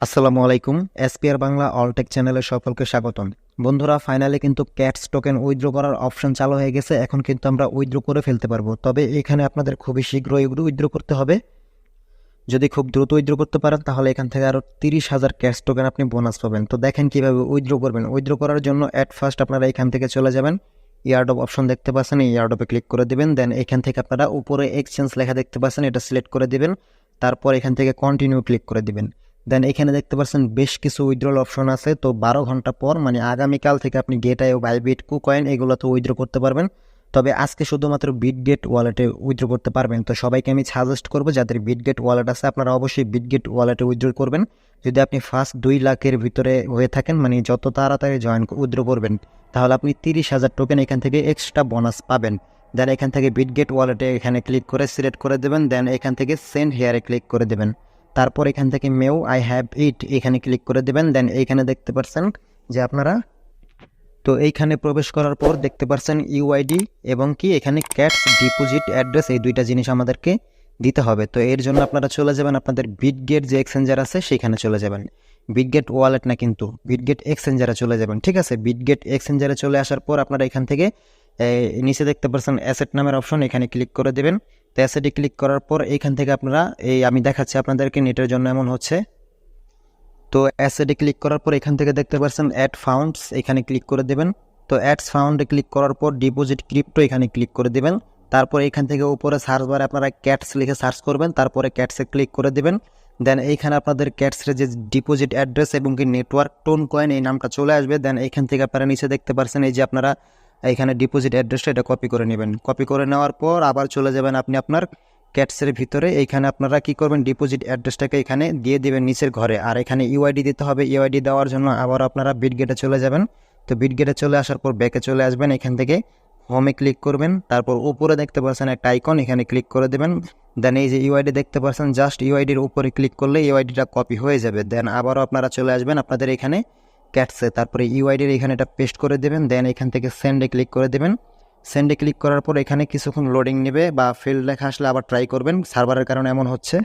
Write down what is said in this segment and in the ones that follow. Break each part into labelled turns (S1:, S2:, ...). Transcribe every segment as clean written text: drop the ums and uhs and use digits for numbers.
S1: আসসালামু আলাইকুম। এসপিআর বাংলা অলটেক চ্যানেলে সকলকে স্বাগতম। বন্ধুরা, ফাইনালি কিন্তু ক্যাটস টোকেন উইথড্র করার অপশন চালু হয়ে গেছে। এখন কিন্তু আমরা উইথড্র করে ফেলতে পারবো, তবে এখানে আপনাদের খুবই শীঘ্রই উইথড্র করতে হবে। যদি খুব দ্রুত উইথড্র করতে পারেন তাহলে এখান থেকে আরও 30,000 ক্যাটস টোকেন আপনি বোনাস পাবেন। তো দেখেন কিভাবে উইথড্র করবেন। উইথড্র করার জন্য অ্যাট ফার্স্ট আপনারা এখান থেকে চলে যাবেন, ইয়ারডপ অপশন দেখতে পাচ্ছেন, এই ইয়ারডপে ক্লিক করে দিবেন। দেন এখান থেকে আপনারা উপরে এক্সচেঞ্জ লেখা দেখতে পাচ্ছেন, এটা সিলেক্ট করে দিবেন। তারপর এখান থেকে কন্টিনিউ ক্লিক করে দিবেন। দেন এখানে দেখতে পাচ্ছেন বেশ কিছু উইথড্রল অপশন আছে। তো 12 ঘন্টা পর মানে আগামীকাল থেকে আপনি গেট.আইও, বাইবিট, কুকয়েন এগুলোতে উইথড্র করতে পারবেন। তবে আজকে শুধুমাত্র বিটগেট ওয়ালেটে উইথড্র করতে পারবেন। তো সবাইকে আমি সাজেস্ট করবো যাদের বিটগেট ওয়ালেট আছে আপনারা অবশ্যই বিটগেট ওয়ালেটে উইথড্র করবেন। যদি আপনি ফার্স্ট 2 লাখের ভিতরে হয়ে থাকেন, মানে যত তাড়াতাড়ি উইথড্র করবেন, তাহলে আপনি 30,000 টোকেন এখান থেকে এক্সট্রা বোনাস পাবেন। দেন এখান থেকে বিটগেট ওয়ালেটে এখানে ক্লিক করে সিলেক্ট করে দেবেন। দেন এখান থেকে সেন্ড হেয়ারে ক্লিক করে দেবেন। তারপর এখান থেকে মেও আই হ্যাভ ইট এখানে ক্লিক করে দেবেন। দেন এইখানে দেখতে পাচ্ছেন যে আপনারা, তো এইখানে প্রবেশ করার পর দেখতে পাচ্ছেন ইউআইডি এবং কি এখানে ক্যাটস ডিপোজিট অ্যাড্রেস, এই দুইটা জিনিস আমাদেরকে দিতে হবে। তো এর জন্য আপনারা চলে যাবেন আপনাদের বিটগেট যে এক্সচেঞ্জার আছে সেখানে চলে যাবেন। বিটগেট ওয়ালেট না, কিন্তু বিটগেট এক্সচেঞ্জারে চলে যাবেন। ঠিক আছে, বিটগেট এক্সচেঞ্জারে চলে আসার পর আপনারা এখান থেকে নিচে দেখতে পাচ্ছেন অ্যাসেট নামের অপশন, এখানে ক্লিক করে দেবেন। তো অ্যাসেটে ক্লিক করার পর এইখান থেকে আপনারা আমি দেখাচ্ছি আপনাদেরকে, নেটের জন্য এমন হচ্ছে। তো অ্যাসেটে ক্লিক করার পর এখান থেকে দেখতে পাচ্ছেন অ্যাড ফাউন্ডস, এখানে ক্লিক করে দেবেন। তো অ্যাডস ফাউন্ডে ক্লিক করার পর ডিপোজিট ক্রিপ্টো এখানে ক্লিক করে দেবেন। তারপর এখান থেকে উপরে সার্চ বারে আপনারা ক্যাটস লিখে সার্চ করবেন, তারপরে ক্যাটসে ক্লিক করে দেবেন। দেন এইখানে আপনাদের ক্যাটসের যে ডিপোজিট অ্যাড্রেস এবং কি নেটওয়ার্ক টোন কয়েন এই নামটা চলে আসবে। দেন এইখান থেকে আপনারা নিচে দেখতে পাচ্ছেন এই যে আপনারা এখানে ডিপোজিট অ্যাড্রেসটা এটা কপি করে নেবেন। কপি করে নেওয়ার পর আবার চলে যাবেন আপনি আপনার ক্যাটসের ভিতরে। এইখানে আপনারা কি করবেন, ডিপোজিট অ্যাড্রেসটাকে এখানে দিয়ে দেবেন নিচের ঘরে, আর এখানে ইউআইডি দিতে হবে। ইউআইডি দেওয়ার জন্য আবার আপনারা বিটগেটে চলে যাবেন। তো বিটগেটে চলে আসার পর ব্যাকে চলে আসবেন, এখান থেকে হোমে ক্লিক করবেন। তারপর উপরে দেখতে পাচ্ছেন একটা আইকন, এখানে ক্লিক করে দেবেন। দেন এই যে ইউআইডি দেখতে পাচ্ছেন, জাস্ট ইউআইডির উপরে ক্লিক করলে ইউআইডিটা কপি হয়ে যাবে। দেন আবারও আপনারা চলে আসবেন আপনাদের এখানে ক্যাটসে, তারপরে ইউআইডির এখানে এটা পেস্ট করে দেবেন। দেন এখান থেকে সেন্ডে ক্লিক করে দেবেন। সেন্ডে ক্লিক করার পর এখানে কিছুক্ষণ লোডিং নেবে বা ফিল্ড লেখা আসলে আবার ট্রাই করবেন, সার্ভারের কারণে এমন হচ্ছে।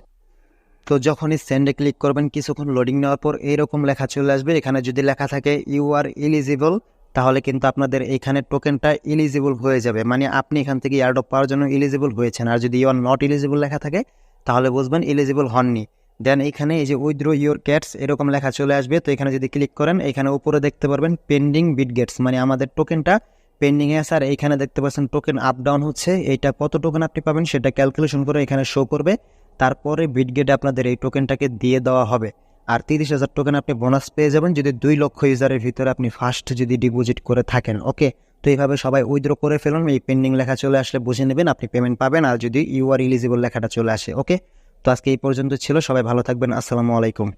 S1: তো যখনই সেন্ডে ক্লিক করবেন কিছুক্ষণ লোডিং নেওয়ার পর এরকম লেখা চলে আসবে। এখানে যদি লেখা থাকে ইউ আর এলিজিবল, তাহলে কিন্তু আপনাদের এখানে টোকেনটা এলিজিবল হয়ে যাবে, মানে আপনি এখান থেকে এয়ারড্রপ পাওয়ার জন্য এলিজিবল হয়েছেন। আর যদি ইউ আর নট এলিজিবল লেখা থাকে তাহলে বুঝবেন এলিজিবল হননি। দেন এখানে এই যে উইথড্র ইউর ক্যাটস এরকম লেখা চলে আসবে। তো এখানে যদি ক্লিক করেন এখানে উপরে দেখতে পারবেন পেন্ডিং বিটগেটস, মানে আমাদের টোকেনটা পেন্ডিংয়ে আছে। আর এইখানে দেখতে পাচ্ছেন টোকেন আপ ডাউন হচ্ছে, এইটা কত টোকেন আপনি পাবেন সেটা ক্যালকুলেশন করে এখানে শো করবে। তারপরে বিটগেটে আপনাদের এই টোকেনটাকে দিয়ে দেওয়া হবে। আর 30,000 টোকেন আপনি বোনাস পেয়ে যাবেন যদি 2 লক্ষ ইউজারের ভিতরে আপনি ফার্স্ট যদি ডিপোজিট করে থাকেন। ওকে, তো এইভাবে সবাই উইথড্র করে ফেলুন। এই পেন্ডিং লেখা চলে আসলে বুঝে নেবেন আপনি পেমেন্ট পাবেন, আর যদি ইউ আর এলিজিবল লেখাটা চলে আসে। ওকে, তো আজকে এই পর্যন্ত ছিল। সবাই ভালো থাকবেন। আসসালামু আলাইকুম।